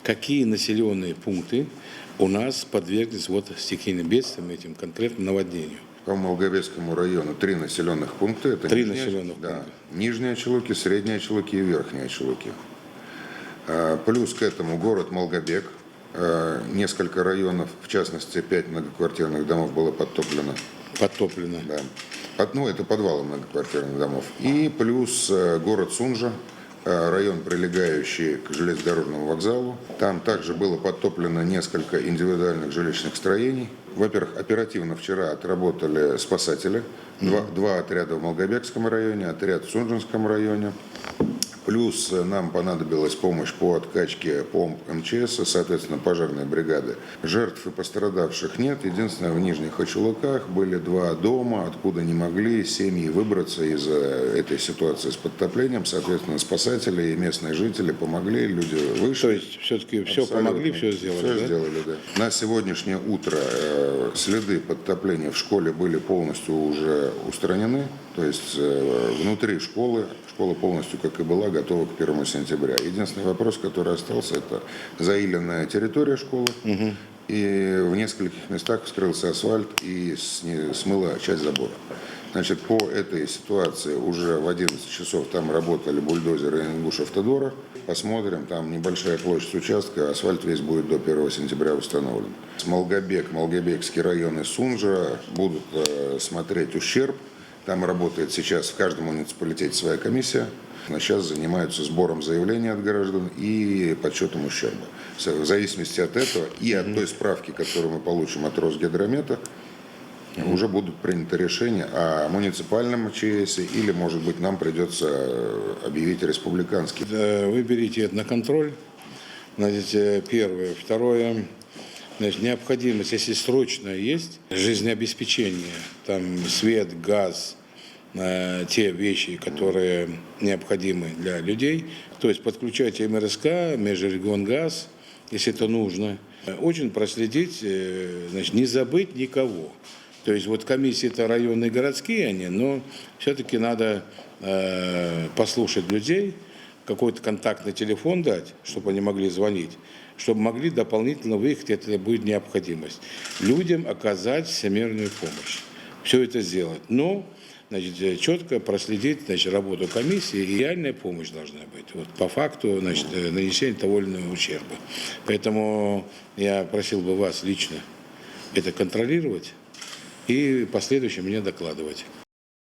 какие населенные пункты у нас подверглись вот стихийным бедствиям, этим конкретно наводнению. По Молгобекскому району 3 населенных пункта. Это Три населенных пункта. Нижние Чулуки, Средние Чулуки и Верхние Чулуки. Плюс к этому город Молгобек. Несколько районов, в частности, 5 многоквартирных домов было подтоплено. Подтоплено. Да. Это подвалы многоквартирных домов. И плюс город Сунжа, район, прилегающий к железнодорожному вокзалу. Там также было подтоплено несколько индивидуальных жилищных строений. Во-первых, оперативно вчера отработали спасатели. Два отряда в Молгобекском районе, отряд в Сунжинском районе. Плюс нам понадобилась помощь по откачке помп МЧС, соответственно, пожарной бригады. Жертв и пострадавших нет. Единственное, в Нижних Ачулуках были 2 дома, откуда не могли семьи выбраться из этой ситуации с подтоплением. Соответственно, спасатели и местные жители помогли, люди вышли. То есть все-таки все помогли, все сделали, Все да? сделали, да. На сегодняшнее утро следы подтопления в школе были полностью уже устранены. То есть внутри школа полностью, как и была, готова к 1 сентября. Единственный вопрос, который остался, это заиленная территория школы. И в нескольких местах вскрылся асфальт и смыла часть забора. Значит, по этой ситуации уже в 11 часов там работали бульдозеры Ингушавтодора. Посмотрим, там небольшая площадь участка, асфальт весь будет до 1 сентября установлен. Молгобекский район и Сунжа будут смотреть ущерб. Там работает сейчас в каждом муниципалитете своя комиссия. Сейчас занимаются сбором заявлений от граждан и подсчетом ущерба. В зависимости от этого и от той справки, которую мы получим от Росгидромета, уже будут приняты решения о муниципальном ЧС или, может быть, нам придется объявить республиканский. Вы берите это на контроль. Значит, первое. Второе. Значит, необходимость, если срочно есть, жизнеобеспечение, там свет, газ, те вещи, которые необходимы для людей. То есть подключайте МРСК, Межрегионгаз, если это нужно. Очень проследить, значит, не забыть никого. То есть вот комиссии-то районные, городские они, но все-таки надо послушать людей, какой-то контактный телефон дать, чтобы они могли звонить, чтобы могли дополнительно выехать, если будет необходимость. Людям оказать всемирную помощь. Все это сделать. Но, значит, четко проследить, значит, работу комиссии, и реальная помощь должна быть. Вот по факту, значит, нанесения того или иного ущерба. Поэтому я просил бы вас лично это контролировать и в последующем мне докладывать.